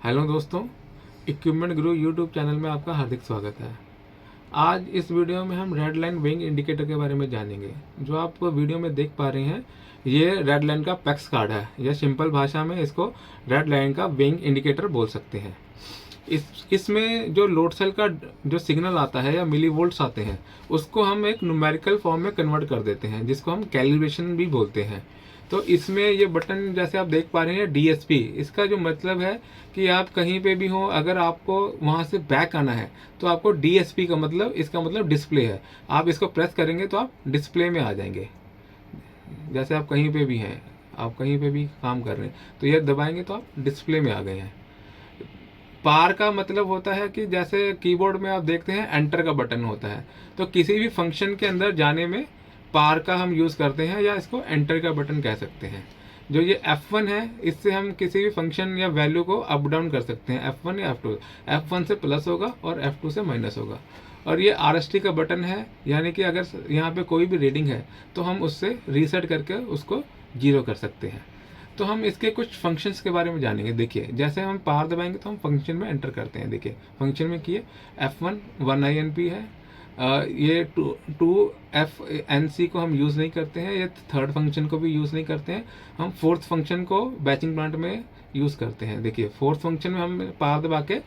Hello दोस्तों, equipment गुरु YouTube channel में आपका हार्दिक स्वागत है। आज इस वीडियो में हम रेड लाइन विंग इंडिकेटर के बारे में जानेंगे। जो आप वीडियो में देख पा रहे हैं, ये रेड लाइन का पैक्स कार्ड है, या सिंपल भाषा में इसको रेड लाइन का विंग इंडिकेटर बोल सकते हैं। इसमें जो लोड सेल का जो सिग्नल आता है या मिली वोल्ट्स आते हैं, उसको हम एक न्यूमेरिकल फॉर्म में कन्वर्ट कर देते हैं, जिसको हम कैलिब्रेशन भी बोलते हैं। तो इसमें ये बटन जैसे आप देख पा रहे हैं डीएसपी, इसका जो मतलब है कि आप कहीं पे भी हो, अगर आपको वहां से बैक आना है तो आपको डीएसपी का मतलब, इसका मतलब डिस्प्ले है। आप इसको प्रेस करेंगे तो आप डिस्प्ले में आ जाएंगे। जैसे आप कहीं पे भी हैं, आप कहीं पे भी काम कर रहे हैं तो ये दबाएंगे तो आप डिस्प्ले में आ गए हैं। पार का मतलब होता है कि जैसे कीबोर्ड में आप देखते हैं एंटर का बटन होता है, तो किसी भी फंक्शन के अंदर जाने में पार का हम यूज़ करते हैं, या इसको एंटर का बटन कह सकते हैं। जो ये F1 है, इससे हम किसी भी फंक्शन या वैल्यू को अप डाउन कर सकते हैं, F1 या F2। F1 से प्लस होगा और F2 से माइनस होगा। और ये RST का बटन है, यानी कि अगर यहाँ पे कोई भी रीडिंग है तो हम उससे रीसेट करके उसको जीरो कर सकते हैं। तो हम इसके कुछ फंक्शंस के बारे में जानेंगे। देखिए, जैसे हम पार दबाएंगे तो हम फंक्शन में एंटर करते हैं। देखिए, फंक्शन में किए F1 1INP है। ये टू एफ एन सी को हम यूज़ नहीं करते हैं, ये थर्ड फंक्शन को भी यूज़ नहीं करते हैं। हम फोर्थ फंक्शन को बैचिंग प्लांट में यूज़ करते हैं। देखिए, फोर्थ फंक्शन में हम पार दबा के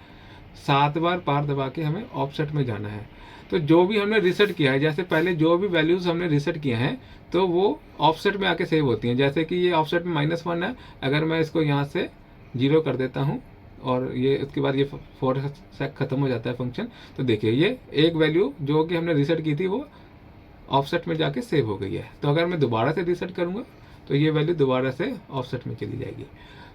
7 बार पार दबा के हमें ऑफसेट में जाना है। तो जो भी हमने रीसेट किया है, जैसे पहले जो भी वैल्यूज़ हमने रीसेट किए हैं तो वो ऑफसेट में आके सेव होती हैं। जैसे कि ये ऑफसेट में -1 है, अगर मैं इसको यहाँ से 0 कर देता हूँ और ये उसके बाद ये 4 से ख़त्म हो जाता है फंक्शन, तो देखिए ये एक वैल्यू जो कि हमने रीसेट की थी वो ऑफसेट में जाके सेव हो गई है। तो अगर मैं दोबारा से रीसेट करूँगा तो ये वैल्यू दोबारा से ऑफसेट में चली जाएगी।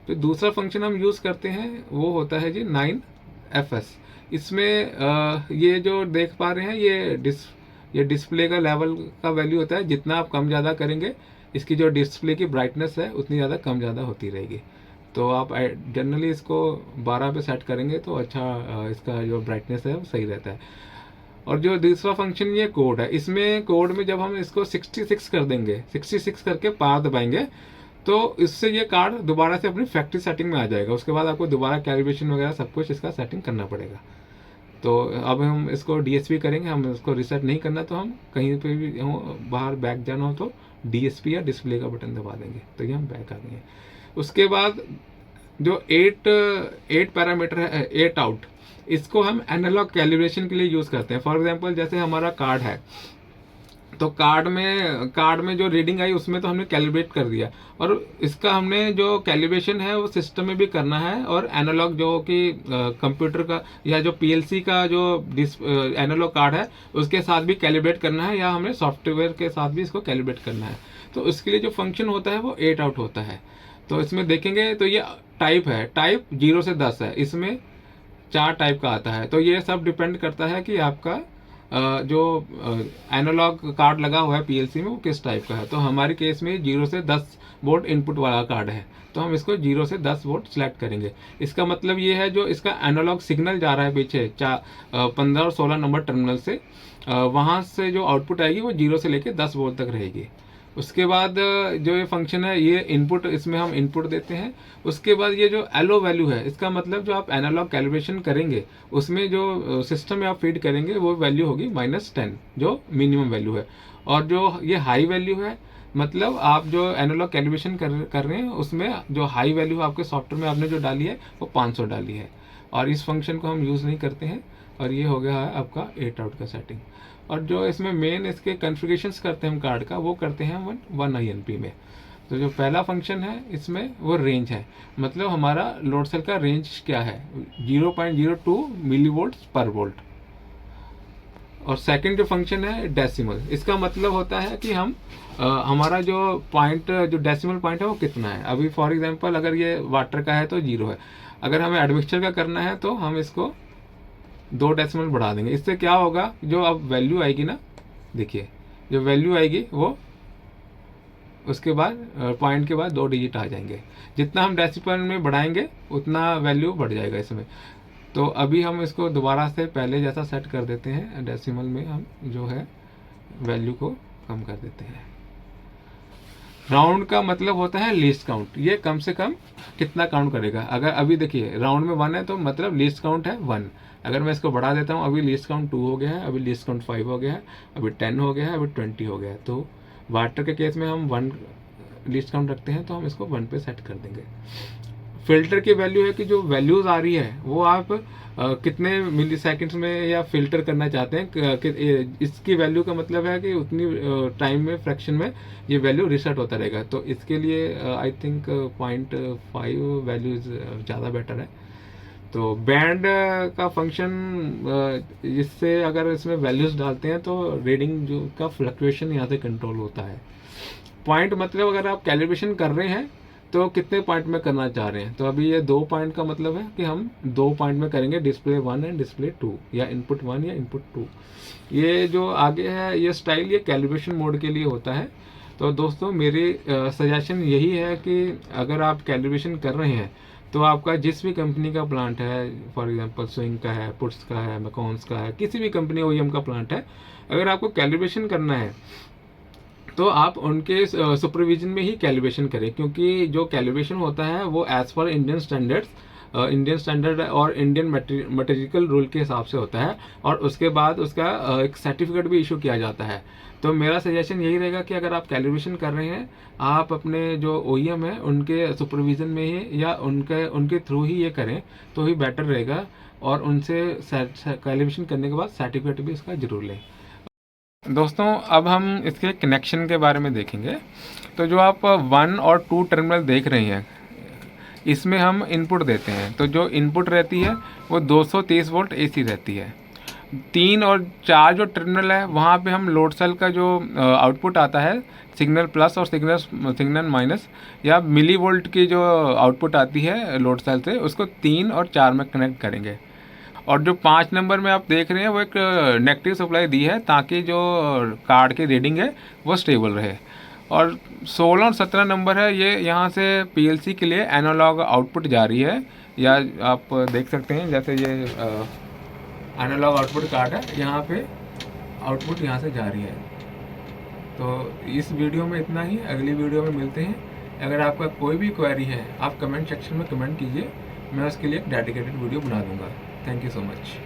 तो दूसरा फंक्शन हम यूज़ करते हैं वो होता है जी 9FS। इसमें ये जो देख पा रहे हैं, ये डिस्प्ले का लेवल का वैल्यू होता है। जितना आप कम ज़्यादा करेंगे, इसकी जो डिस्प्ले की ब्राइटनेस है उतनी ज़्यादा कम ज़्यादा होती रहेगी। तो आप जनरली इसको 12 पे सेट करेंगे तो अच्छा, इसका जो ब्राइटनेस है वो सही रहता है। और जो दूसरा फंक्शन ये कोड है, इसमें कोड में जब हम इसको 66 कर देंगे, 66 करके पार दबाएंगे तो इससे ये कार्ड दोबारा से अपनी फैक्ट्री सेटिंग में आ जाएगा। उसके बाद आपको दोबारा कैलिब्रेशन वगैरह सब कुछ इसका सेटिंग करना पड़ेगा। तो अब हम इसको डीएसपी करेंगे, हम इसको रिसेट नहीं करना, तो हम कहीं पे भी हो, बाहर बैक जाना हो तो डीएसपी या डिस्प्ले का बटन दबा देंगे तो ये हम बैक आ गए हैं। उसके बाद जो 8 पैरामीटर है, 8 आउट, इसको हम एनालॉग कैलिब्रेशन के लिए यूज़ करते हैं। फॉर एग्जांपल, जैसे हमारा कार्ड है तो कार्ड में जो रीडिंग आई उसमें तो हमने कैलिब्रेट कर दिया, और इसका हमने जो कैलिब्रेशन है वो सिस्टम में भी करना है, और एनालॉग जो कि कंप्यूटर का या जो पीएलसी का जो एनालॉग कार्ड है उसके साथ भी कैलिब्रेट करना है, या हमें सॉफ्टवेयर के साथ भी इसको कैलिब्रेट करना है। तो उसके लिए जो फंक्शन होता है वो 8 आउट होता है। तो इसमें देखेंगे तो ये टाइप है, टाइप 0 से 10 है। इसमें 4 टाइप का आता है। तो ये सब डिपेंड करता है कि आपका जो एनालॉग कार्ड लगा हुआ है पीएलसी में वो किस टाइप का है। तो हमारे केस में 0 से 10 वोल्ट इनपुट वाला कार्ड है, तो हम इसको 0 से 10 वोल्ट सिलेक्ट करेंगे। इसका मतलब ये है, जो इसका एनालॉग सिग्नल जा रहा है पीछे 15 और 16 नंबर टर्मिनल से, वहाँ से जो आउटपुट आएगी वो 0 से लेकर 10 वोल्ट तक रहेगी। उसके बाद जो ये फंक्शन है, ये इनपुट, इसमें हम इनपुट देते हैं। उसके बाद ये जो एलो वैल्यू है, इसका मतलब जो आप एनालॉग कैलिब्रेशन करेंगे उसमें जो सिस्टम में आप फीड करेंगे वो वैल्यू होगी -10, जो मिनिमम वैल्यू है। और जो ये हाई वैल्यू है, मतलब आप जो एनालॉग कैलिब्रेशन कर रहे हैं उसमें जो हाई वैल्यू आपके सॉफ्टवेयर में आपने जो डाली है वो 500 डाली है, और इस फंक्शन को हम यूज़ नहीं करते हैं। और ये हो गया है आपका 8 आउट का सेटिंग। और जो इसमें मेन इसके कॉन्फ़िगरेशंस करते हैं हम कार्ड का, वो करते हैं 1INP में। तो जो पहला फंक्शन है इसमें वो रेंज है, मतलब हमारा लोड सेल का रेंज क्या है, 0.02 मिलीवोल्ट पर वोल्ट। और सेकंड जो फंक्शन है डेसिमल, इसका मतलब होता है कि हम हमारा जो पॉइंट, जो डेसिमल पॉइंट है वो कितना है। अभी फॉर एग्जांपल अगर ये वाटर का है तो 0 है, अगर हमें एडमिक्सचर का करना है तो हम इसको 2 डेसिमल बढ़ा देंगे। इससे क्या होगा, जो अब वैल्यू आएगी ना, देखिए जो वैल्यू आएगी वो उसके बाद पॉइंट के बाद 2 डिजिट आ जाएंगे। जितना हम डेसिमल में बढ़ाएंगे उतना वैल्यू बढ़ जाएगा इसमें। तो अभी हम इसको दोबारा से पहले जैसा सेट कर देते हैं, डेसिमल में हम जो है वैल्यू को कम कर देते हैं। राउंड का मतलब होता है लीस्ट काउंट, ये कम से कम कितना काउंट करेगा। अगर अभी देखिए राउंड में 1 है तो मतलब लीस्ट काउंट है 1। अगर मैं इसको बढ़ा देता हूँ, अभी लीस्ट काउंट 2 हो गया है, अभी लीस्ट काउंट 5 हो गया है, अभी 10 हो गया है, अभी 20 हो गया है। तो वाटर के केस में हम 1 लीस्ट काउंट रखते हैं, तो हम इसको 1 पे सेट कर देंगे। फिल्टर की वैल्यू है कि जो वैल्यूज आ रही है वो आप कितने मिली सेकेंड्स में या फिल्टर करना चाहते हैं इसकी वैल्यू का मतलब है कि उतनी टाइम में फ्रैक्शन में ये वैल्यू रिसेट होता रहेगा। तो इसके लिए आई थिंक 0.5 वैल्यूज ज़्यादा बेटर है। तो बैंड का फंक्शन इससे अगर इसमें वैल्यूज डालते हैं तो रीडिंग जो का फ्लक्चुएशन यहाँ से कंट्रोल होता है। पॉइंट मतलब अगर आप कैलिब्रेशन कर रहे हैं तो कितने पॉइंट में करना चाह रहे हैं। तो अभी ये 2 पॉइंट का मतलब है कि हम 2 पॉइंट में करेंगे, डिस्प्ले 1 एंड डिस्प्ले 2, या इनपुट 1 या इनपुट 2। ये जो आगे है ये स्टाइल, ये कैलिब्रेशन मोड के लिए होता है। तो दोस्तों मेरी सजेशन यही है कि अगर आप कैलिब्रेशन कर रहे हैं तो आपका जिस भी कंपनी का प्लांट है, फॉर एग्जांपल स्विंग का है, पुट्स का है, मैकॉन्स का है, किसी भी कंपनी ओईएम का प्लांट है, अगर आपको कैलिब्रेशन करना है तो आप उनके सुपरविजन में ही कैलिब्रेशन करें, क्योंकि जो कैलिब्रेशन होता है वो एज पर इंडियन स्टैंडर्ड्स, इंडियन स्टैंडर्ड और इंडियन मटेरियल रूल के हिसाब से होता है, और उसके बाद उसका एक सर्टिफिकेट भी इशू किया जाता है। तो मेरा सजेशन यही रहेगा कि अगर आप कैलिब्रेशन कर रहे हैं, आप अपने जो ओईएम है उनके सुपरविजन में ही या उनके थ्रू ही ये करें तो ही बेटर रहेगा, और उनसे कैलिब्रेशन करने के बाद सर्टिफिकेट भी इसका जरूर लें। दोस्तों अब हम इसके कनेक्शन के बारे में देखेंगे। तो जो आप 1 और 2 टर्मिनल देख रहे हैं, इसमें हम इनपुट देते हैं। तो जो इनपुट रहती है वो 230 वोल्ट एसी रहती है। 3 और 4 जो टर्मिनल है वहाँ पे हम लोड सेल का जो आउटपुट आता है, सिग्नल प्लस और सिग्नल माइनस, या मिली वोल्ट की जो आउटपुट आती है लोड सेल से, उसको 3 और 4 में कनेक्ट करेंगे। और जो 5 नंबर में आप देख रहे हैं वो एक नेगेटिव सप्लाई दी है ताकि जो कार्ड की रीडिंग है वो स्टेबल रहे। और 16 और 17 नंबर है, ये यहाँ से पीएलसी के लिए एनालॉग आउटपुट जा रही है, या आप देख सकते हैं जैसे ये एनालॉग आउटपुट कार्ड है, यहाँ पे आउटपुट यहाँ से जा रही है। तो इस वीडियो में इतना ही, अगली वीडियो में मिलते हैं। अगर आपका कोई भी क्वेरी है आप कमेंट सेक्शन में कमेंट कीजिए, मैं उसके लिए एक डेडिकेटेड वीडियो बना दूंगा। Thank you so much.